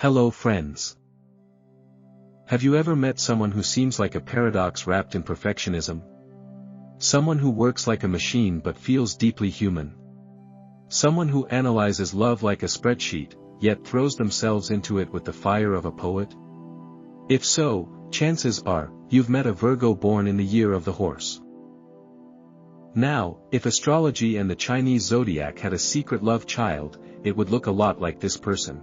Hello friends. Have you ever met someone who seems like a paradox wrapped in perfectionism? Someone who works like a machine but feels deeply human. Someone who analyzes love like a spreadsheet, yet throws themselves into it with the fire of a poet? If so, chances are, you've met a Virgo born in the year of the horse. Now, if astrology and the Chinese zodiac had a secret love child, it would look a lot like this person.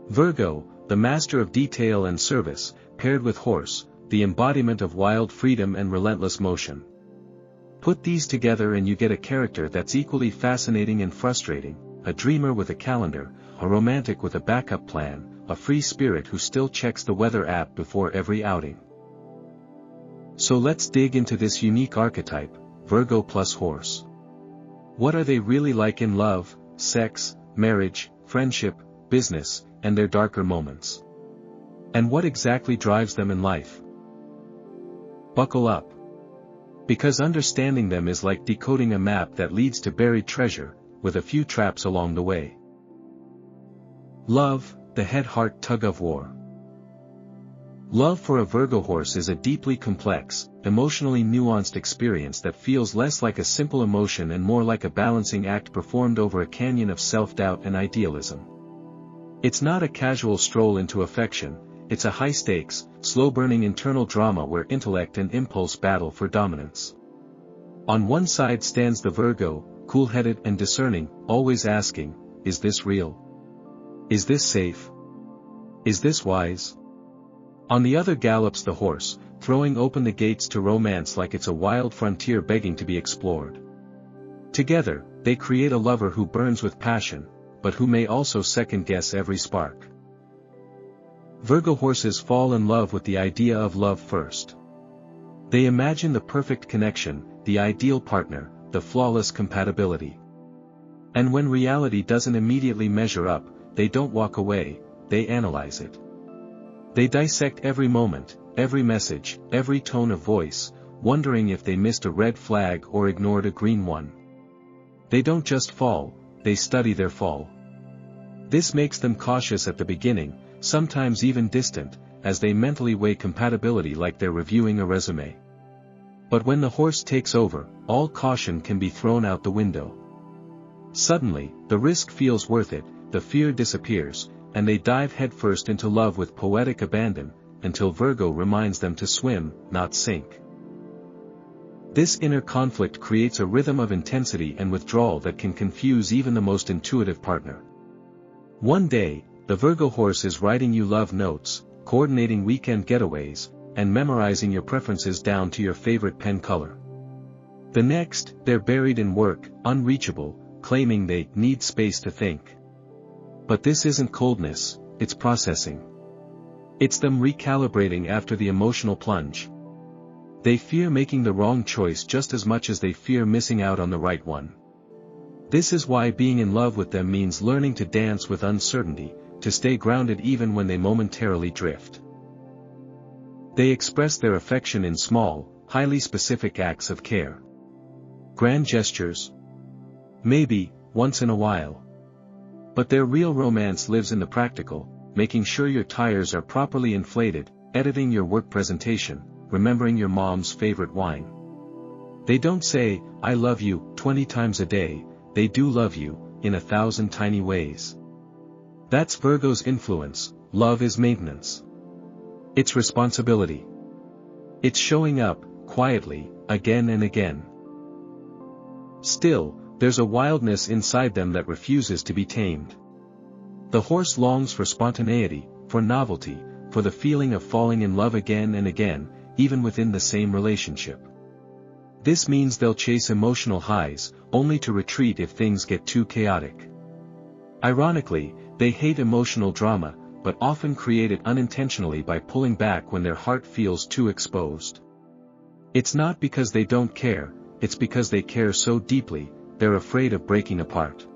Virgo, the master of detail and service, paired with horse, the embodiment of wild freedom and relentless motion. Put these together and you get a character that's equally fascinating and frustrating, a dreamer with a calendar, a romantic with a backup plan, a free spirit who still checks the weather app before every outing. So let's dig into this unique archetype, Virgo plus horse. What are they really like in love, sex, marriage, friendship, business, and their darker moments? And what exactly drives them in life? Buckle up. Because understanding them is like decoding a map that leads to buried treasure, with a few traps along the way. Love, the head-heart tug-of-war. Love for a Virgo horse is a deeply complex, emotionally nuanced experience that feels less like a simple emotion and more like a balancing act performed over a canyon of self-doubt and idealism. It's not a casual stroll into affection, it's a high-stakes, slow-burning internal drama where intellect and impulse battle for dominance. On one side stands the Virgo, cool-headed and discerning, always asking, is this real? Is this safe? Is this wise? On the other gallops the horse, throwing open the gates to romance like it's a wild frontier begging to be explored. Together, they create a lover who burns with passion, but who may also second-guess every spark. Virgo horses fall in love with the idea of love first. They imagine the perfect connection, the ideal partner, the flawless compatibility. And when reality doesn't immediately measure up, they don't walk away, they analyze it. They dissect every moment, every message, every tone of voice, wondering if they missed a red flag or ignored a green one. They don't just fall, they study their fall. This makes them cautious at the beginning, sometimes even distant, as they mentally weigh compatibility like they're reviewing a resume. But when the horse takes over, all caution can be thrown out the window. Suddenly, the risk feels worth it, the fear disappears, and they dive headfirst into love with poetic abandon, until Virgo reminds them to swim, not sink. This inner conflict creates a rhythm of intensity and withdrawal that can confuse even the most intuitive partner. One day, the Virgo horse is writing you love notes, coordinating weekend getaways, and memorizing your preferences down to your favorite pen color. The next, they're buried in work, unreachable, claiming they need space to think. But this isn't coldness, it's processing. It's them recalibrating after the emotional plunge. They fear making the wrong choice just as much as they fear missing out on the right one. This is why being in love with them means learning to dance with uncertainty, to stay grounded even when they momentarily drift. They express their affection in small, highly specific acts of care. Grand gestures? Maybe, once in a while. But their real romance lives in the practical, making sure your tires are properly inflated, editing your work presentation, remembering your mom's favorite wine. They don't say, I love you, 20 times a day, they do love you, in 1,000 tiny ways. That's Virgo's influence. Love is maintenance. It's responsibility. It's showing up, quietly, again and again. Still, there's a wildness inside them that refuses to be tamed. The horse longs for spontaneity, for novelty, for the feeling of falling in love again and again, even within the same relationship. This means they'll chase emotional highs, only to retreat if things get too chaotic. Ironically, they hate emotional drama, but often create it unintentionally by pulling back when their heart feels too exposed. It's not because they don't care, it's because they care so deeply, they're afraid of breaking apart.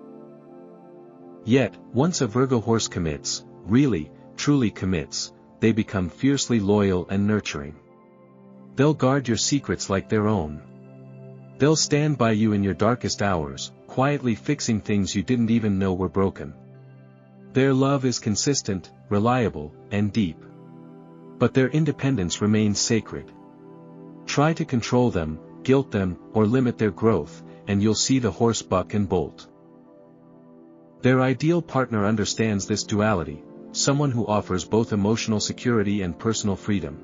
Yet, once a Virgo horse commits, really, truly commits, they become fiercely loyal and nurturing. They'll guard your secrets like their own. They'll stand by you in your darkest hours, quietly fixing things you didn't even know were broken. Their love is consistent, reliable, and deep. But their independence remains sacred. Try to control them, guilt them, or limit their growth, and you'll see the horse buck and bolt. Their ideal partner understands this duality, someone who offers both emotional security and personal freedom.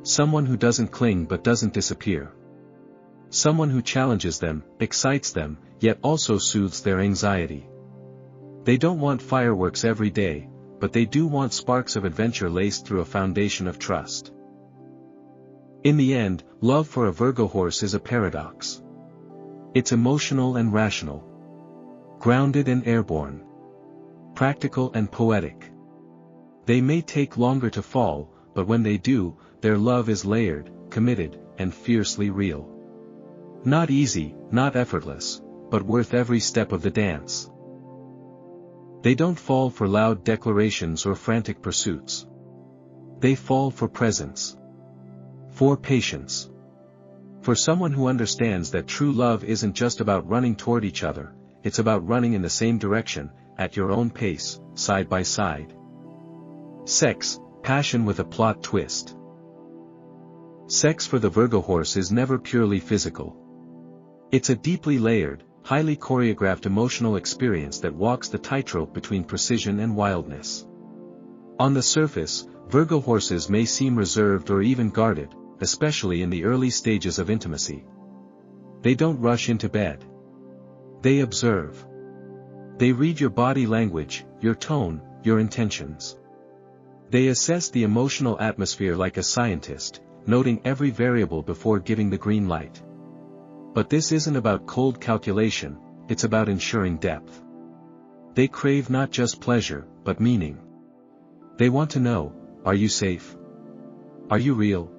Someone who doesn't cling but doesn't disappear. Someone who challenges them, excites them, yet also soothes their anxiety. They don't want fireworks every day, but they do want sparks of adventure laced through a foundation of trust. In the end, love for a Virgo horse is a paradox. It's emotional and rational. Grounded and airborne. Practical and poetic. They may take longer to fall, but when they do, their love is layered, committed, and fiercely real. Not easy, not effortless, but worth every step of the dance. They don't fall for loud declarations or frantic pursuits. They fall for presence. For patience. For someone who understands that true love isn't just about running toward each other, it's about running in the same direction, at your own pace, side by side. Sex, passion with a plot twist. Sex for the Virgo horse is never purely physical. It's a deeply layered, highly choreographed emotional experience that walks the tightrope between precision and wildness. On the surface, Virgo horses may seem reserved or even guarded, especially in the early stages of intimacy. They don't rush into bed. They observe. They read your body language, your tone, your intentions. They assess the emotional atmosphere like a scientist, noting every variable before giving the green light. But this isn't about cold calculation, it's about ensuring depth. They crave not just pleasure, but meaning. They want to know, are you safe? Are you real?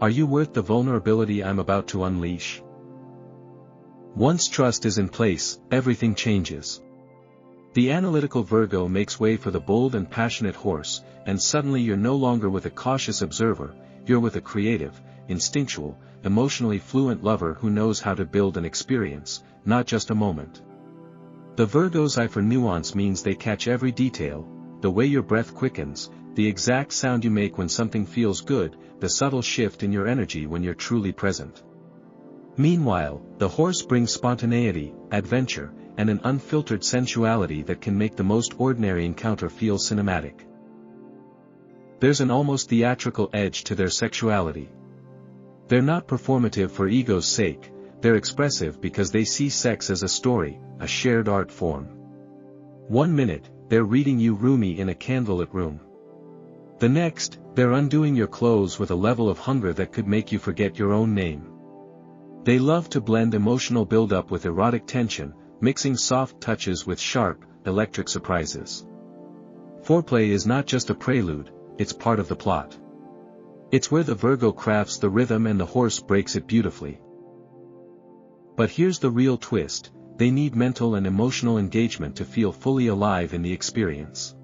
Are you worth the vulnerability I'm about to unleash? Once trust is in place, everything changes. The analytical Virgo makes way for the bold and passionate horse, and suddenly you're no longer with a cautious observer, you're with a creative, instinctual, emotionally fluent lover who knows how to build an experience, not just a moment. The Virgo's eye for nuance means they catch every detail, the way your breath quickens, the exact sound you make when something feels good, the subtle shift in your energy when you're truly present. Meanwhile, the horse brings spontaneity, adventure, and an unfiltered sensuality that can make the most ordinary encounter feel cinematic. There's an almost theatrical edge to their sexuality. They're not performative for ego's sake, they're expressive because they see sex as a story, a shared art form. 1 minute, they're reading you Rumi in a candlelit room. The next, they're undoing your clothes with a level of hunger that could make you forget your own name. They love to blend emotional build-up with erotic tension, mixing soft touches with sharp, electric surprises. Foreplay is not just a prelude, it's part of the plot. It's where the Virgo crafts the rhythm and the horse breaks it beautifully. But here's the real twist, they need mental and emotional engagement to feel fully alive in the experience.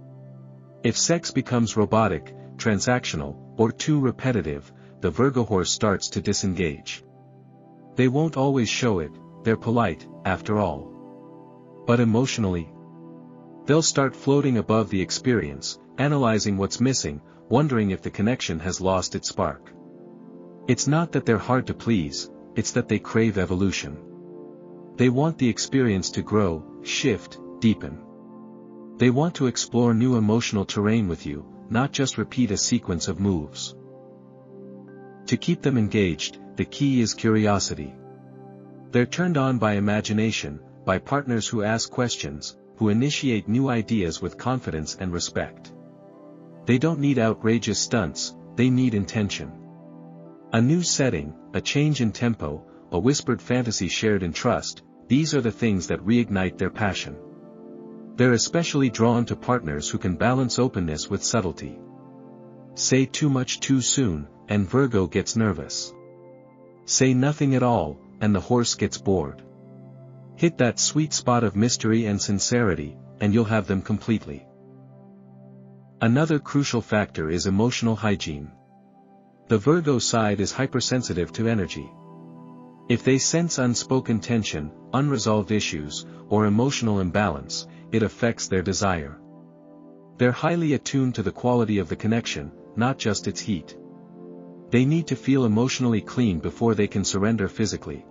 If sex becomes robotic, transactional, or too repetitive, the Virgo horse starts to disengage. They won't always show it, they're polite, after all. But emotionally, they'll start floating above the experience, analyzing what's missing, wondering if the connection has lost its spark. It's not that they're hard to please, it's that they crave evolution. They want the experience to grow, shift, deepen. They want to explore new emotional terrain with you, not just repeat a sequence of moves. To keep them engaged, the key is curiosity. They're turned on by imagination, by partners who ask questions, who initiate new ideas with confidence and respect. They don't need outrageous stunts, they need intention. A new setting, a change in tempo, a whispered fantasy shared in trust, these are the things that reignite their passion. They're especially drawn to partners who can balance openness with subtlety. Say too much too soon, and Virgo gets nervous. Say nothing at all, and the horse gets bored. Hit that sweet spot of mystery and sincerity, and you'll have them completely. Another crucial factor is emotional hygiene. The Virgo side is hypersensitive to energy. If they sense unspoken tension, unresolved issues, or emotional imbalance, it affects their desire. They're highly attuned to the quality of the connection, not just its heat. They need to feel emotionally clean before they can surrender physically.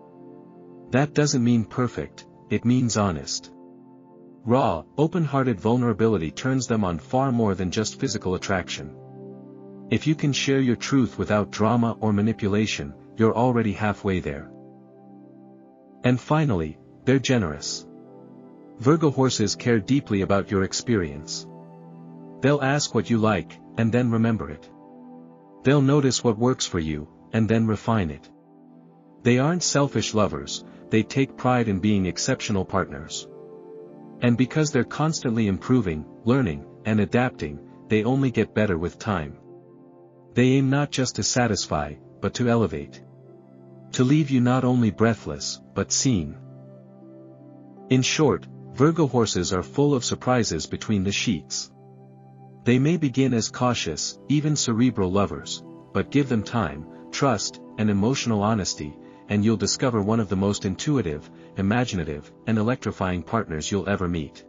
That doesn't mean perfect, it means honest. Raw, open-hearted vulnerability turns them on far more than just physical attraction. If you can share your truth without drama or manipulation, you're already halfway there. And finally, they're generous. Virgo horses care deeply about your experience. They'll ask what you like, and then remember it. They'll notice what works for you, and then refine it. They aren't selfish lovers, they take pride in being exceptional partners. And because they're constantly improving, learning, and adapting, they only get better with time. They aim not just to satisfy, but to elevate. To leave you not only breathless, but seen. In short, Virgo horses are full of surprises between the sheets. They may begin as cautious, even cerebral lovers, but give them time, trust, and emotional honesty, and you'll discover one of the most intuitive, imaginative, and electrifying partners you'll ever meet.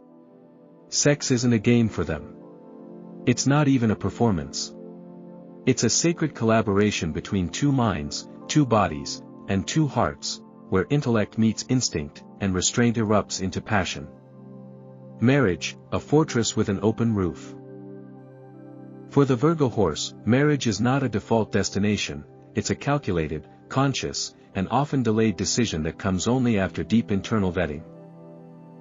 Sex isn't a game for them. It's not even a performance. It's a sacred collaboration between two minds, two bodies, and two hearts, where intellect meets instinct, and restraint erupts into passion. Marriage, a fortress with an open roof. For the Virgo horse, marriage is not a default destination, it's a calculated, conscious, and often delayed decision that comes only after deep internal vetting.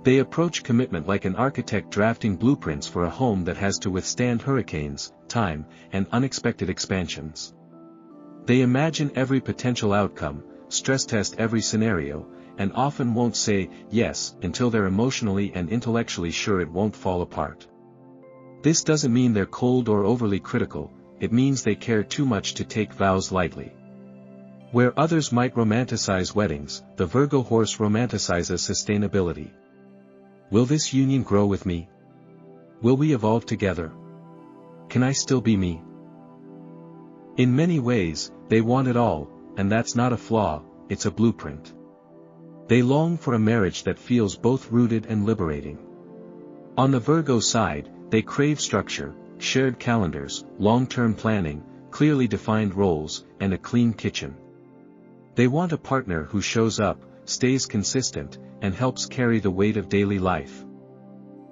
They approach commitment like an architect drafting blueprints for a home that has to withstand hurricanes, time, and unexpected expansions. They imagine every potential outcome, stress test every scenario, and often won't say yes until they're emotionally and intellectually sure it won't fall apart. This doesn't mean they're cold or overly critical, it means they care too much to take vows lightly. Where others might romanticize weddings, the Virgo horse romanticizes sustainability. Will this union grow with me? Will we evolve together? Can I still be me? In many ways, they want it all, and that's not a flaw, it's a blueprint. They long for a marriage that feels both rooted and liberating. On the Virgo side, they crave structure, shared calendars, long-term planning, clearly defined roles, and a clean kitchen. They want a partner who shows up, stays consistent, and helps carry the weight of daily life.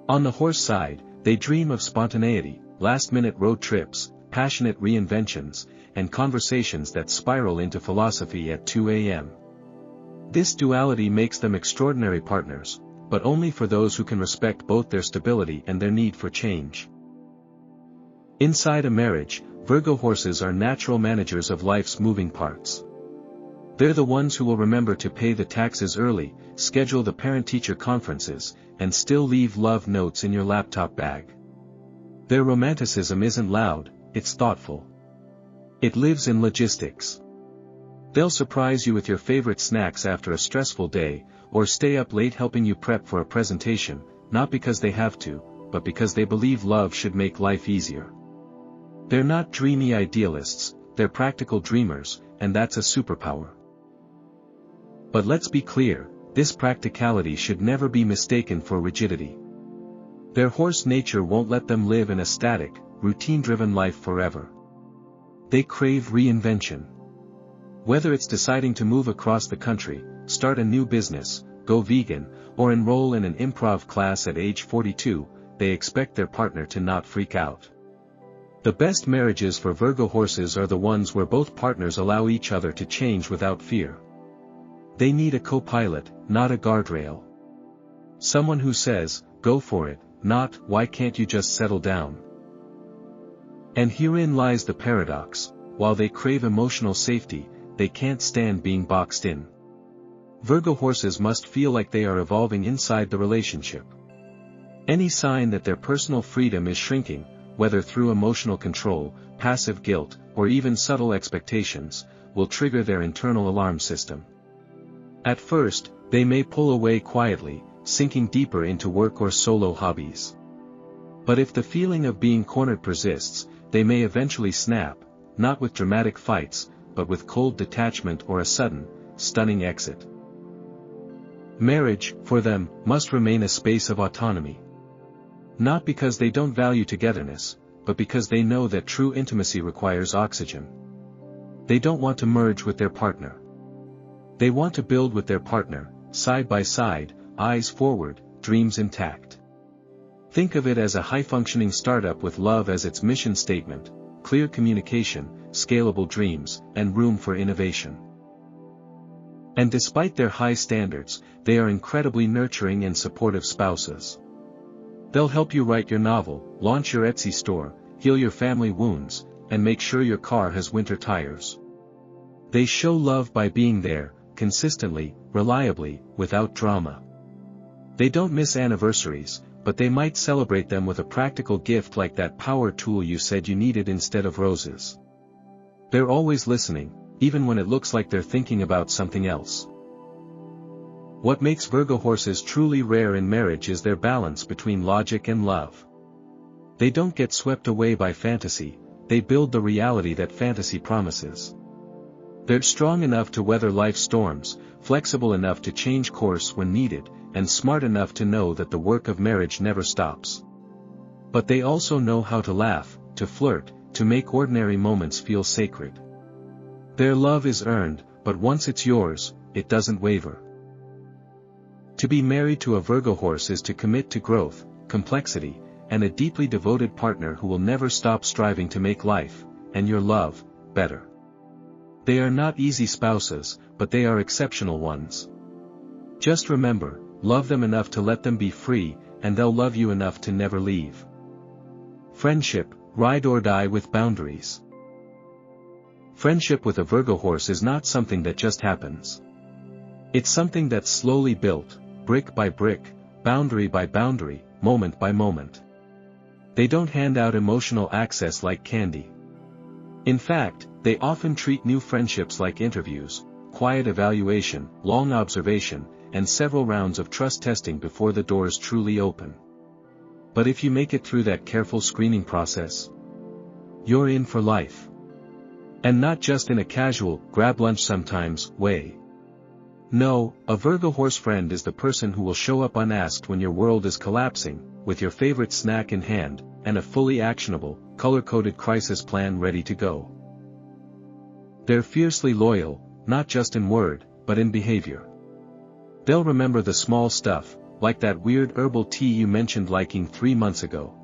On the horse side, they dream of spontaneity, last-minute road trips, passionate reinventions, and conversations that spiral into philosophy at 2 a.m. This duality makes them extraordinary partners, but only for those who can respect both their stability and their need for change. Inside a marriage, Virgo horses are natural managers of life's moving parts. They're the ones who will remember to pay the taxes early, schedule the parent-teacher conferences, and still leave love notes in your laptop bag. Their romanticism isn't loud, it's thoughtful. It lives in logistics. They'll surprise you with your favorite snacks after a stressful day, or stay up late helping you prep for a presentation, not because they have to, but because they believe love should make life easier. They're not dreamy idealists, they're practical dreamers, and that's a superpower. But let's be clear, this practicality should never be mistaken for rigidity. Their horse nature won't let them live in a static, routine-driven life forever. They crave reinvention. Whether it's deciding to move across the country, start a new business, go vegan, or enroll in an improv class at age 42, they expect their partner to not freak out. The best marriages for Virgo horses are the ones where both partners allow each other to change without fear. They need a co-pilot, not a guardrail. Someone who says, go for it, not, why can't you just settle down? And herein lies the paradox, while they crave emotional safety, they can't stand being boxed in. Virgo horses must feel like they are evolving inside the relationship. Any sign that their personal freedom is shrinking, whether through emotional control, passive guilt, or even subtle expectations, will trigger their internal alarm system. At first, they may pull away quietly, sinking deeper into work or solo hobbies. But if the feeling of being cornered persists, they may eventually snap, not with dramatic fights, but with cold detachment or a sudden, stunning exit. Marriage, for them, must remain a space of autonomy. Not because they don't value togetherness, but because they know that true intimacy requires oxygen. They don't want to merge with their partner. They want to build with their partner, side by side, eyes forward, dreams intact. Think of it as a high-functioning startup with love as its mission statement, clear communication, scalable dreams, and room for innovation. And despite their high standards, they are incredibly nurturing and supportive spouses. They'll help you write your novel, launch your Etsy store, heal your family wounds, and make sure your car has winter tires. They show love by being there, consistently, reliably, without drama. They don't miss anniversaries, but they might celebrate them with a practical gift like that power tool you said you needed instead of roses. They're always listening, even when it looks like they're thinking about something else. What makes Virgo horses truly rare in marriage is their balance between logic and love. They don't get swept away by fantasy, they build the reality that fantasy promises. They're strong enough to weather life's storms, flexible enough to change course when needed, and smart enough to know that the work of marriage never stops. But they also know how to laugh, to flirt, to make ordinary moments feel sacred. Their love is earned, but once it's yours, it doesn't waver. To be married to a Virgo horse is to commit to growth, complexity, and a deeply devoted partner who will never stop striving to make life, and your love, better. They are not easy spouses, but they are exceptional ones. Just remember, love them enough to let them be free, and they'll love you enough to never leave. Friendship, ride or die with boundaries. Friendship with a Virgo horse is not something that just happens. It's something that's slowly built, brick by brick, boundary by boundary, moment by moment. They don't hand out emotional access like candy. In fact, they often treat new friendships like interviews, quiet evaluation, long observation, and several rounds of trust testing before the doors truly open. But if you make it through that careful screening process, you're in for life. And not just in a casual, grab lunch sometimes, way. No, a Virgo horse friend is the person who will show up unasked when your world is collapsing, with your favorite snack in hand, and a fully actionable, color-coded crisis plan ready to go. They're fiercely loyal, not just in word, but in behavior. They'll remember the small stuff, like that weird herbal tea you mentioned liking 3 months ago.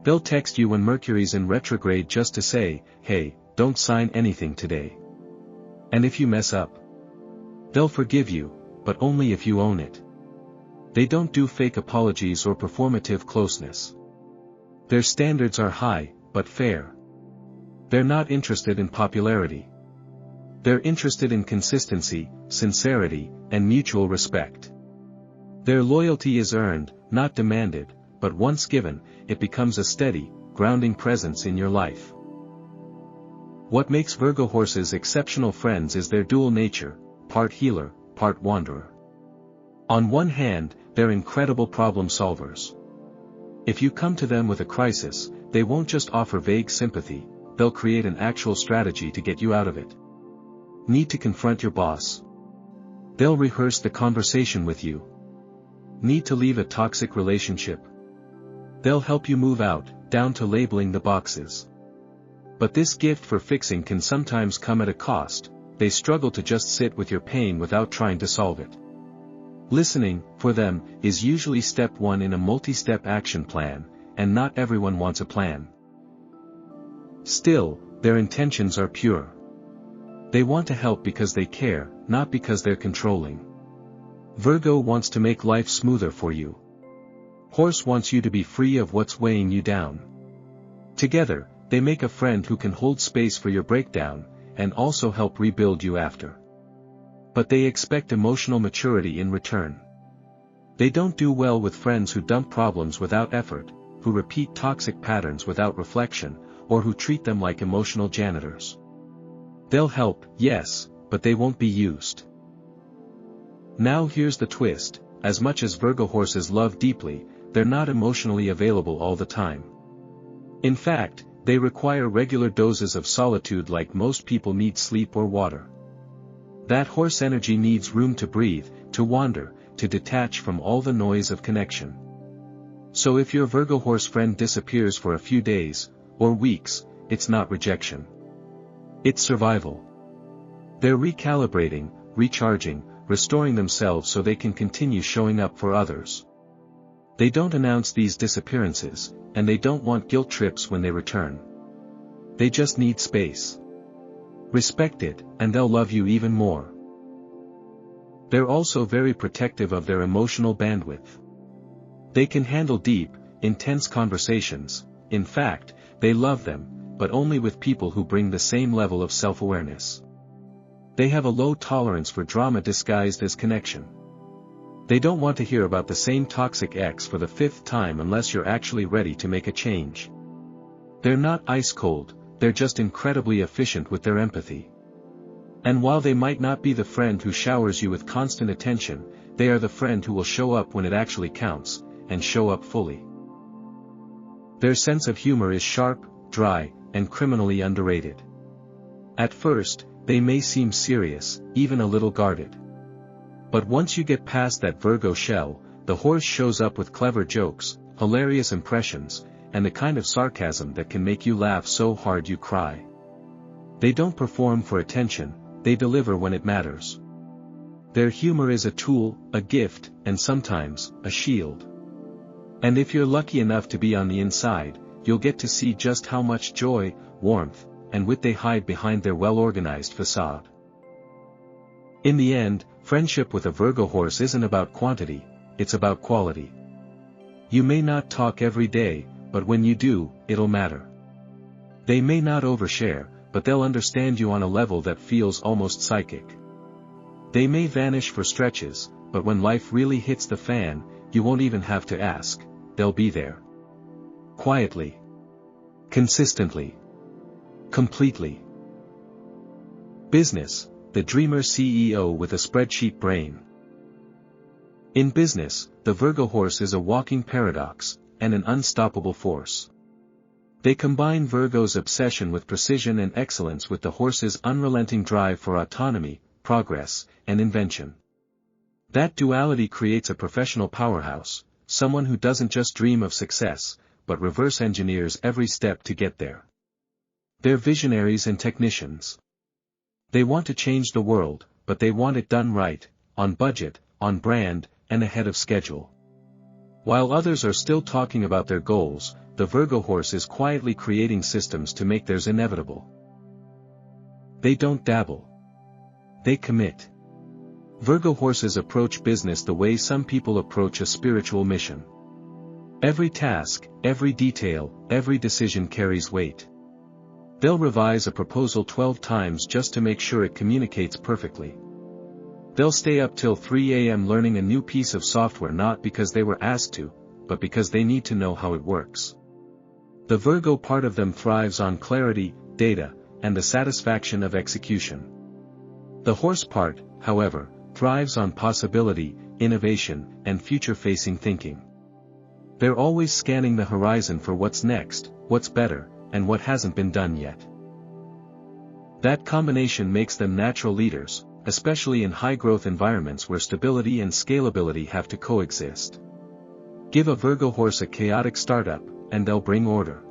They'll text you when Mercury's in retrograde just to say, hey, don't sign anything today. And if you mess up, they'll forgive you, but only if you own it. They don't do fake apologies or performative closeness. Their standards are high, but fair. They're not interested in popularity. They're interested in consistency, sincerity, and mutual respect. Their loyalty is earned, not demanded, but once given, it becomes a steady, grounding presence in your life. What makes Virgo horses exceptional friends is their dual nature, part healer, part wanderer. On one hand, they're incredible problem solvers. If you come to them with a crisis, they won't just offer vague sympathy, they'll create an actual strategy to get you out of it. Need to confront your boss? They'll rehearse the conversation with you. Need to leave a toxic relationship? They'll help you move out, down to labeling the boxes. But this gift for fixing can sometimes come at a cost. They struggle to just sit with your pain without trying to solve it. Listening, for them, is usually step one in a multi-step action plan, and not everyone wants a plan. Still, their intentions are pure. They want to help because they care, not because they're controlling. Virgo wants to make life smoother for you. Horse wants you to be free of what's weighing you down. Together, they make a friend who can hold space for your breakdown, and also help rebuild you after. But they expect emotional maturity in return. They don't do well with friends who dump problems without effort, who repeat toxic patterns without reflection, or who treat them like emotional janitors. They'll help, yes, but they won't be used. Now here's the twist: as much as Virgo horses love deeply, they're not emotionally available all the time. In fact, they require regular doses of solitude like most people need sleep or water. That horse energy needs room to breathe, to wander, to detach from all the noise of connection. So if your Virgo horse friend disappears for a few days, or weeks, it's not rejection. It's survival. They're recalibrating, recharging, restoring themselves so they can continue showing up for others. They don't announce these disappearances, and they don't want guilt trips when they return. They just need space. Respect it, and they'll love you even more. They're also very protective of their emotional bandwidth. They can handle deep, intense conversations. In fact, they love them, but only with people who bring the same level of self-awareness. They have a low tolerance for drama disguised as connection. They don't want to hear about the same toxic ex for the 5th time unless you're actually ready to make a change. They're not ice cold, they're just incredibly efficient with their empathy. And while they might not be the friend who showers you with constant attention, they are the friend who will show up when it actually counts, and show up fully. Their sense of humor is sharp, dry, and criminally underrated. At first, they may seem serious, even a little guarded. But once you get past that Virgo shell, the horse shows up with clever jokes, hilarious impressions, and the kind of sarcasm that can make you laugh so hard you cry. They don't perform for attention, they deliver when it matters. Their humor is a tool, a gift, and sometimes, a shield. And if you're lucky enough to be on the inside, you'll get to see just how much joy, warmth, and wit they hide behind their well-organized facade. In the end, friendship with a Virgo horse isn't about quantity, it's about quality. You may not talk every day, but when you do, it'll matter. They may not overshare, but they'll understand you on a level that feels almost psychic. They may vanish for stretches, but when life really hits the fan, you won't even have to ask, they'll be there. Quietly. Consistently. Completely. Business, the dreamer CEO with a spreadsheet brain. In business, the Virgo horse is a walking paradox, and an unstoppable force. They combine Virgo's obsession with precision and excellence with the horse's unrelenting drive for autonomy, progress, and invention. That duality creates a professional powerhouse, someone who doesn't just dream of success, but reverse engineers every step to get there. They're visionaries and technicians. They want to change the world, but they want it done right, on budget, on brand, and ahead of schedule. While others are still talking about their goals, the Virgo horse is quietly creating systems to make theirs inevitable. They don't dabble. They commit. Virgo horses approach business the way some people approach a spiritual mission. Every task, every detail, every decision carries weight. They'll revise a proposal 12 times just to make sure it communicates perfectly. They'll stay up till 3 a.m. learning a new piece of software not because they were asked to, but because they need to know how it works. The Virgo part of them thrives on clarity, data, and the satisfaction of execution. The horse part, however, thrives on possibility, innovation, and future-facing thinking. They're always scanning the horizon for what's next, what's better, and what hasn't been done yet. That combination makes them natural leaders, especially in high-growth environments where stability and scalability have to coexist. Give a Virgo horse a chaotic startup, and they'll bring order.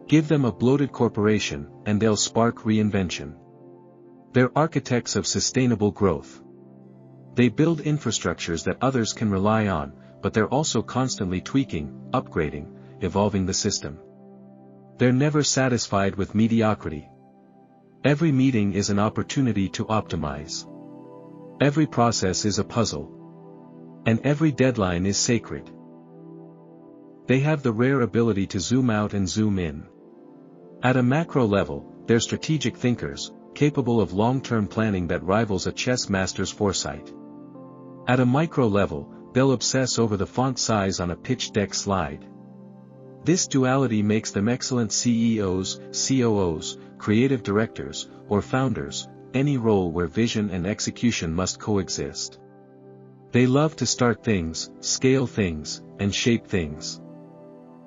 Give them a bloated corporation, and they'll spark reinvention. They're architects of sustainable growth. They build infrastructures that others can rely on, but they're also constantly tweaking, upgrading, evolving the system. They're never satisfied with mediocrity. Every meeting is an opportunity to optimize. Every process is a puzzle. And every deadline is sacred. They have the rare ability to zoom out and zoom in. At a macro level, they're strategic thinkers, capable of long-term planning that rivals a chess master's foresight. At a micro level, they'll obsess over the font size on a pitch deck slide. This duality makes them excellent CEOs, COOs, creative directors, or founders, any role where vision and execution must coexist. They love to start things, scale things, and shape things.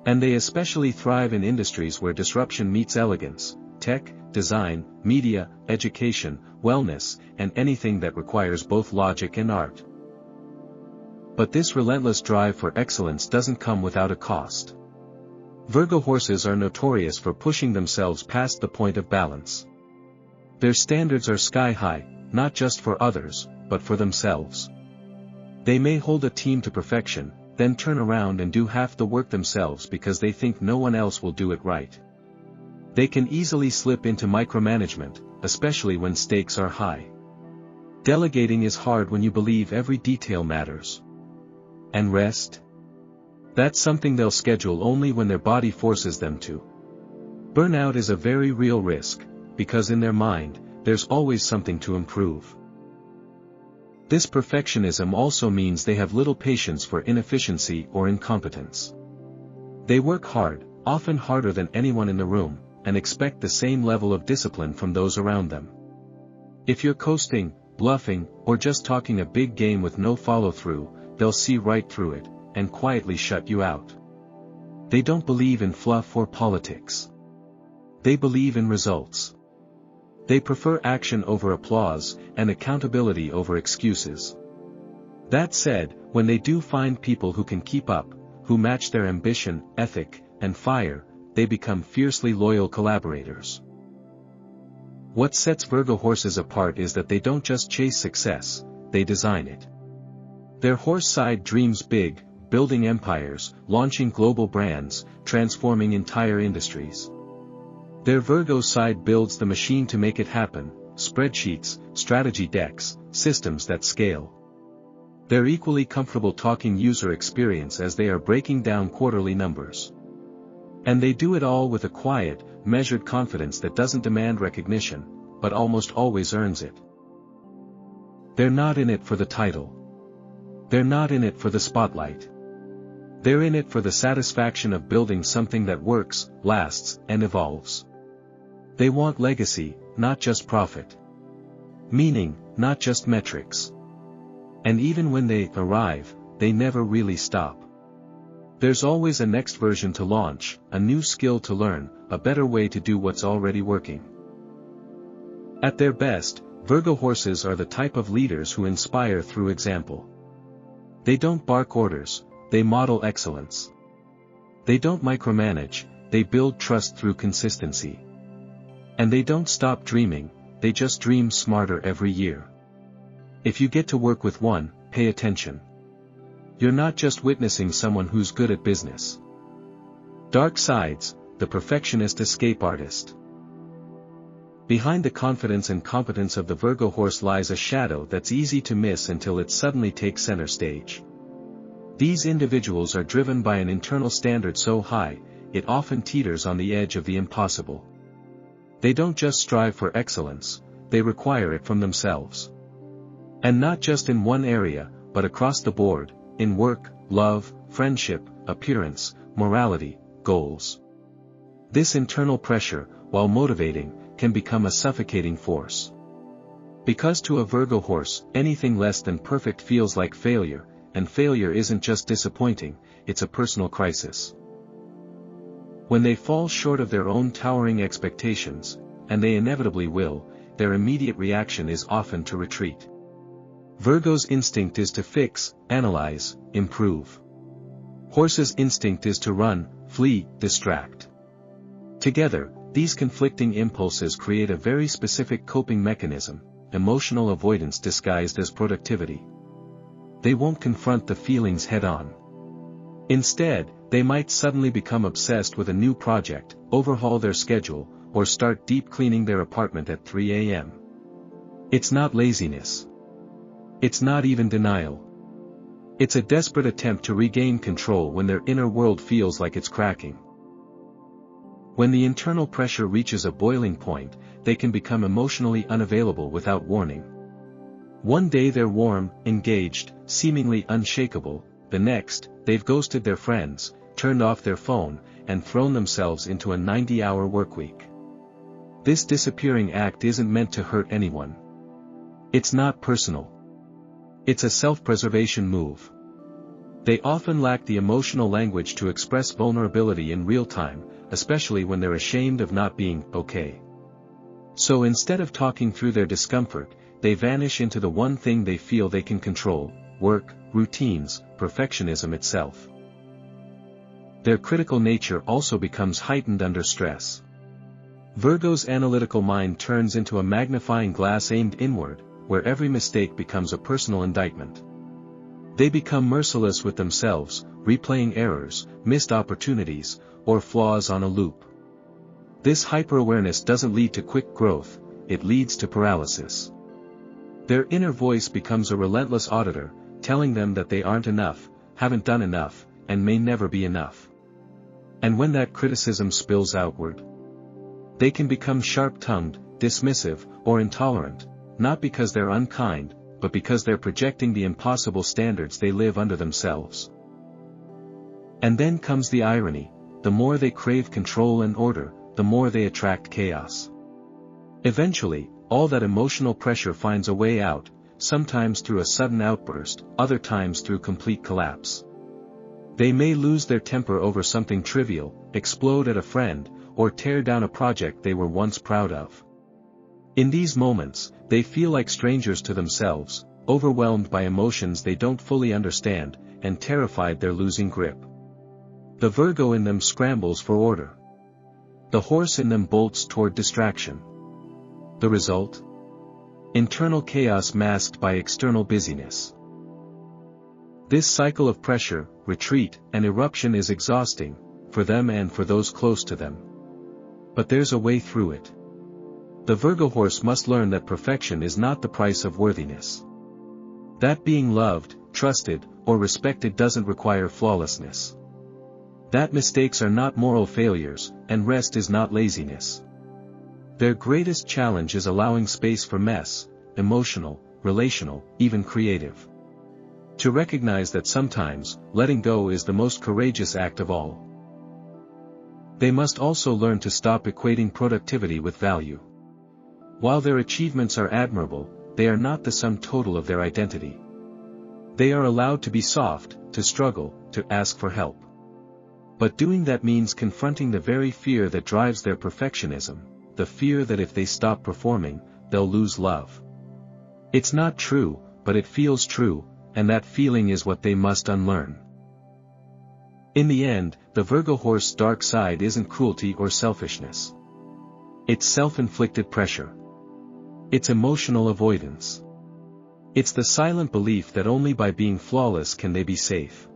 And they especially thrive in industries where disruption meets elegance: tech, design, media, education, wellness, and anything that requires both logic and art. But this relentless drive for excellence doesn't come without a cost. Virgo horses are notorious for pushing themselves past the point of balance. Their standards are sky high, not just for others, but for themselves. They may hold a team to perfection, then turn around and do half the work themselves because they think no one else will do it right. They can easily slip into micromanagement, especially when stakes are high. Delegating is hard when you believe every detail matters. And rest? That's something they'll schedule only when their body forces them to. Burnout is a very real risk, because in their mind, there's always something to improve. This perfectionism also means they have little patience for inefficiency or incompetence. They work hard, often harder than anyone in the room, and expect the same level of discipline from those around them. If you're coasting, bluffing, or just talking a big game with no follow-through, they'll see right through it, and quietly shut you out. They don't believe in fluff or politics. They believe in results. They prefer action over applause, and accountability over excuses. That said, when they do find people who can keep up, who match their ambition, ethic, and fire, they become fiercely loyal collaborators. What sets Virgo horses apart is that they don't just chase success, they design it. Their horse side dreams big, building empires, launching global brands, transforming entire industries. Their Virgo side builds the machine to make it happen, spreadsheets, strategy decks, systems that scale. They're equally comfortable talking user experience as they are breaking down quarterly numbers. And they do it all with a quiet, measured confidence that doesn't demand recognition, but almost always earns it. They're not in it for the title. They're not in it for the spotlight. They're in it for the satisfaction of building something that works, lasts, and evolves. They want legacy, not just profit. Meaning, not just metrics. And even when they arrive, they never really stop. There's always a next version to launch, a new skill to learn, a better way to do what's already working. At their best, Virgo horses are the type of leaders who inspire through example. They don't bark orders, they model excellence. They don't micromanage, they build trust through consistency. And they don't stop dreaming, they just dream smarter every year. If you get to work with one, pay attention. You're not just witnessing someone who's good at business. Dark sides, the perfectionist escape artist. Behind the confidence and competence of the Virgo horse lies a shadow that's easy to miss until it suddenly takes center stage. These individuals are driven by an internal standard so high, it often teeters on the edge of the impossible. They don't just strive for excellence, they require it from themselves. And not just in one area, but across the board, in work, love, friendship, appearance, morality, goals. This internal pressure, while motivating, can become a suffocating force. Because to a Virgo horse, anything less than perfect feels like failure, and failure isn't just disappointing, it's a personal crisis. When they fall short of their own towering expectations, and they inevitably will, their immediate reaction is often to retreat. Virgo's instinct is to fix, analyze, improve. Horse's instinct is to run, flee, distract. Together, these conflicting impulses create a very specific coping mechanism, emotional avoidance disguised as productivity. They won't confront the feelings head-on. Instead, they might suddenly become obsessed with a new project, overhaul their schedule, or start deep cleaning their apartment at 3 a.m. It's not laziness. It's not even denial. It's a desperate attempt to regain control when their inner world feels like it's cracking. When the internal pressure reaches a boiling point, they can become emotionally unavailable without warning. One day they're warm, engaged, seemingly unshakable, the next, they've ghosted their friends, turned off their phone, and thrown themselves into a 90-hour workweek. This disappearing act isn't meant to hurt anyone. It's not personal. It's a self-preservation move. They often lack the emotional language to express vulnerability in real time, especially when they're ashamed of not being okay. So instead of talking through their discomfort, they vanish into the one thing they feel they can control, work, routines, perfectionism itself. Their critical nature also becomes heightened under stress. Virgo's analytical mind turns into a magnifying glass aimed inward, where every mistake becomes a personal indictment. They become merciless with themselves, replaying errors, missed opportunities, or flaws on a loop. This hyper-awareness doesn't lead to quick growth, it leads to paralysis. Their inner voice becomes a relentless auditor, telling them that they aren't enough, haven't done enough, and may never be enough. And when that criticism spills outward, they can become sharp-tongued, dismissive, or intolerant, not because they're unkind, but because they're projecting the impossible standards they live under themselves. And then comes the irony: the more they crave control and order, the more they attract chaos. Eventually, all that emotional pressure finds a way out, sometimes through a sudden outburst, other times through complete collapse. They may lose their temper over something trivial, explode at a friend, or tear down a project they were once proud of. In these moments, they feel like strangers to themselves, overwhelmed by emotions they don't fully understand, and terrified they're losing grip. The Virgo in them scrambles for order. The horse in them bolts toward distraction. The result? Internal chaos masked by external busyness. This cycle of pressure, retreat, and eruption is exhausting, for them and for those close to them. But there's a way through it. The Virgo horse must learn that perfection is not the price of worthiness. That being loved, trusted, or respected doesn't require flawlessness. That mistakes are not moral failures, and rest is not laziness. Their greatest challenge is allowing space for mess, emotional, relational, even creative. To recognize that sometimes, letting go is the most courageous act of all. They must also learn to stop equating productivity with value. While their achievements are admirable, they are not the sum total of their identity. They are allowed to be soft, to struggle, to ask for help. But doing that means confronting the very fear that drives their perfectionism, the fear that if they stop performing, they'll lose love. It's not true, but it feels true, and that feeling is what they must unlearn. In the end, the Virgo horse's dark side isn't cruelty or selfishness. It's self-inflicted pressure. It's emotional avoidance. It's the silent belief that only by being flawless can they be safe.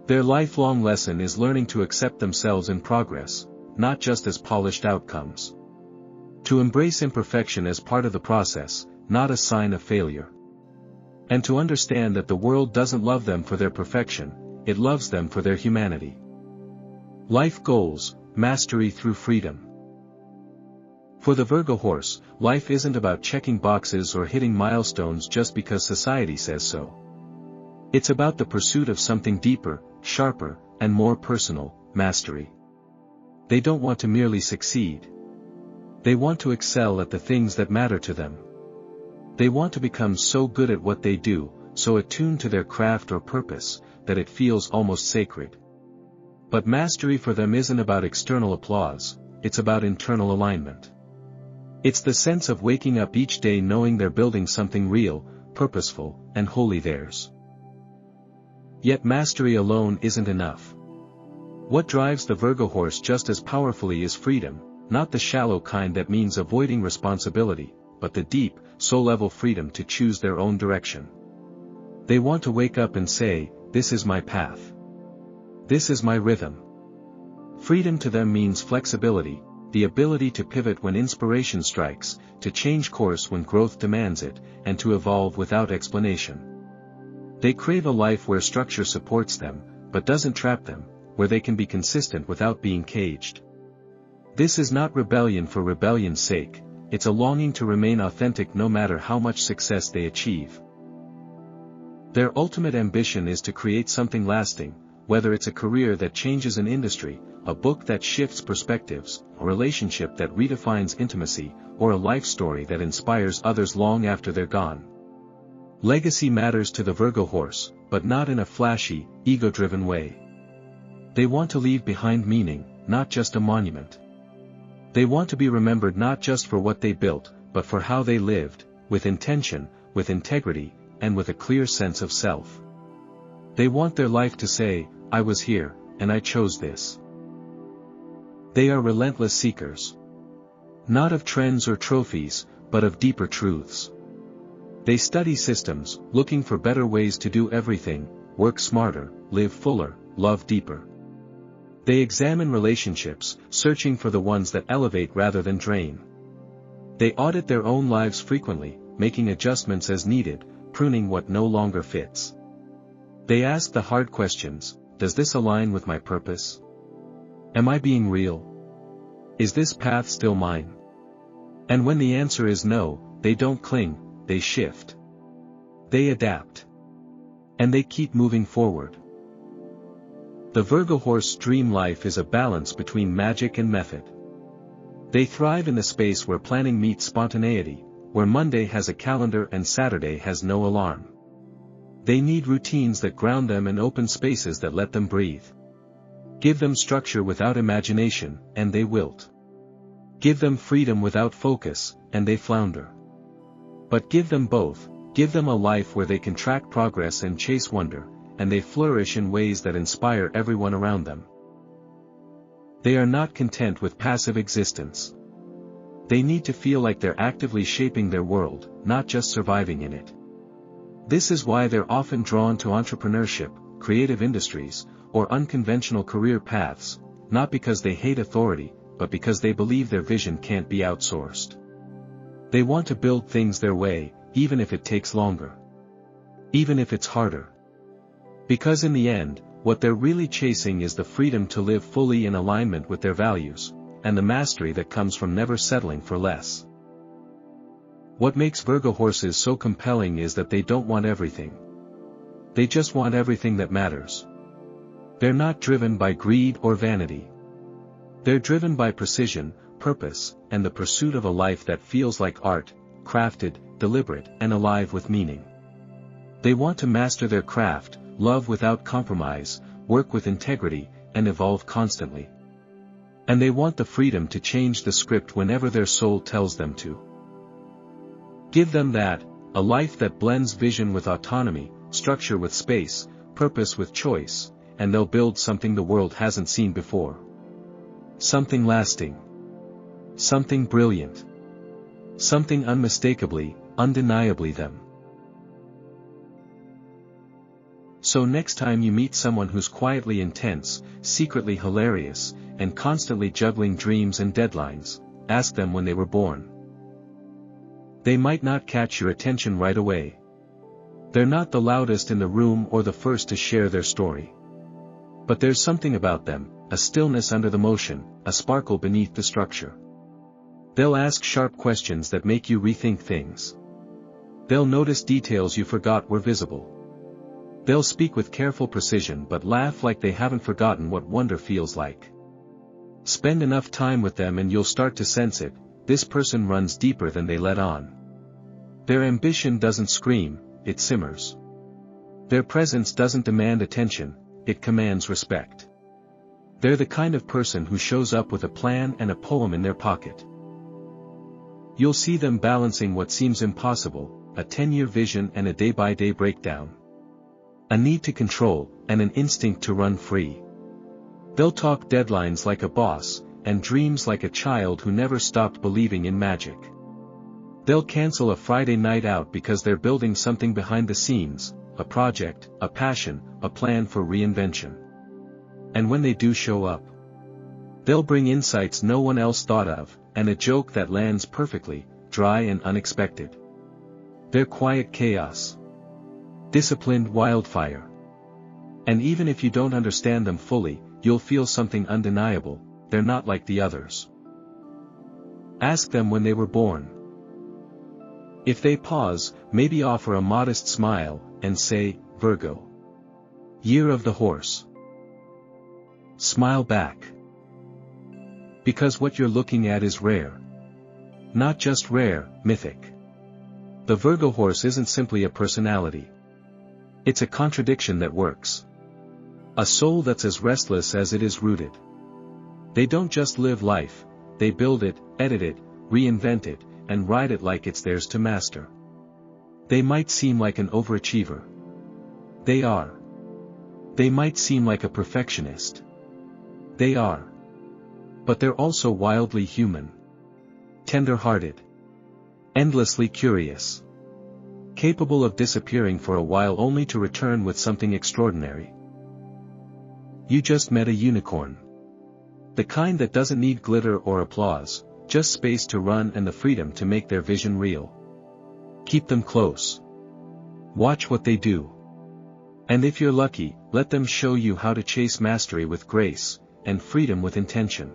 Their lifelong lesson is learning to accept themselves in progress, not just as polished outcomes. To embrace imperfection as part of the process, not a sign of failure. And to understand that the world doesn't love them for their perfection, it loves them for their humanity. Life goals, mastery through freedom. For the Virgo horse, life isn't about checking boxes or hitting milestones just because society says so. It's about the pursuit of something deeper, sharper, and more personal, mastery. They don't want to merely succeed. They want to excel at the things that matter to them. They want to become so good at what they do, so attuned to their craft or purpose, that it feels almost sacred. But mastery for them isn't about external applause, it's about internal alignment. It's the sense of waking up each day knowing they're building something real, purposeful, and wholly theirs. Yet mastery alone isn't enough. What drives the Virgo horse just as powerfully is freedom, not the shallow kind that means avoiding responsibility, but the deep, soul-level freedom to choose their own direction. They want to wake up and say, "This is my path. This is my rhythm." Freedom to them means flexibility, the ability to pivot when inspiration strikes, to change course when growth demands it, and to evolve without explanation. They crave a life where structure supports them, but doesn't trap them, where they can be consistent without being caged. This is not rebellion for rebellion's sake, it's a longing to remain authentic no matter how much success they achieve. Their ultimate ambition is to create something lasting, whether it's a career that changes an industry, a book that shifts perspectives, a relationship that redefines intimacy, or a life story that inspires others long after they're gone. Legacy matters to the Virgo horse, but not in a flashy, ego-driven way. They want to leave behind meaning, not just a monument. They want to be remembered not just for what they built, but for how they lived, with intention, with integrity, and with a clear sense of self. They want their life to say, "I was here, and I chose this." They are relentless seekers. Not of trends or trophies, but of deeper truths. They study systems, looking for better ways to do everything, work smarter, live fuller, love deeper. They examine relationships, searching for the ones that elevate rather than drain. They audit their own lives frequently, making adjustments as needed, pruning what no longer fits. They ask the hard questions: does this align with my purpose? Am I being real? Is this path still mine? And when the answer is no, they don't cling, they shift. They adapt. And they keep moving forward. The Virgo horse dream life is a balance between magic and method. They thrive in the space where planning meets spontaneity, where Monday has a calendar and Saturday has no alarm. They need routines that ground them and open spaces that let them breathe. Give them structure without imagination, and they wilt. Give them freedom without focus, and they flounder. But give them both, give them a life where they can track progress and chase wonder, and they flourish in ways that inspire everyone around them. They are not content with passive existence. They need to feel like they're actively shaping their world, not just surviving in it. This is why they're often drawn to entrepreneurship, creative industries, or unconventional career paths, not because they hate authority, but because they believe their vision can't be outsourced. They want to build things their way, even if it takes longer. Even if it's harder. Because in the end, what they're really chasing is the freedom to live fully in alignment with their values, and the mastery that comes from never settling for less. What makes Virgo horses so compelling is that they don't want everything. They just want everything that matters. They're not driven by greed or vanity. They're driven by precision, purpose, and the pursuit of a life that feels like art, crafted, deliberate, and alive with meaning. They want to master their craft, love without compromise, work with integrity, and evolve constantly. And they want the freedom to change the script whenever their soul tells them to. Give them that, a life that blends vision with autonomy, structure with space, purpose with choice, and they'll build something the world hasn't seen before. Something lasting. Something brilliant. Something unmistakably, undeniably them. So next time you meet someone who's quietly intense, secretly hilarious, and constantly juggling dreams and deadlines, ask them when they were born. They might not catch your attention right away. They're not the loudest in the room or the first to share their story. But there's something about them, a stillness under the motion, a sparkle beneath the structure. They'll ask sharp questions that make you rethink things. They'll notice details you forgot were visible. They'll speak with careful precision but laugh like they haven't forgotten what wonder feels like. Spend enough time with them and you'll start to sense it, this person runs deeper than they let on. Their ambition doesn't scream, it simmers. Their presence doesn't demand attention, it commands respect. They're the kind of person who shows up with a plan and a poem in their pocket. You'll see them balancing what seems impossible, a 10-year vision and a day-by-day breakdown. A need to control, and an instinct to run free. They'll talk deadlines like a boss, and dreams like a child who never stopped believing in magic. They'll cancel a Friday night out because they're building something behind the scenes, a project, a passion, a plan for reinvention. And when they do show up, they'll bring insights no one else thought of, and a joke that lands perfectly, dry and unexpected. They're quiet chaos. Disciplined wildfire. And even if you don't understand them fully, you'll feel something undeniable, they're not like the others. Ask them when they were born. If they pause, maybe offer a modest smile, and say, Virgo. Year of the horse. Smile back. Because what you're looking at is rare. Not just rare, mythic. The Virgo horse isn't simply a personality. It's a contradiction that works. A soul that's as restless as it is rooted. They don't just live life, they build it, edit it, reinvent it, and ride it like it's theirs to master. They might seem like an overachiever. They are. They might seem like a perfectionist. They are. But they're also wildly human. Tender-hearted. Endlessly curious. Capable of disappearing for a while only to return with something extraordinary. You just met a unicorn. The kind that doesn't need glitter or applause, just space to run and the freedom to make their vision real. Keep them close. Watch what they do. And if you're lucky, let them show you how to chase mastery with grace, and freedom with intention.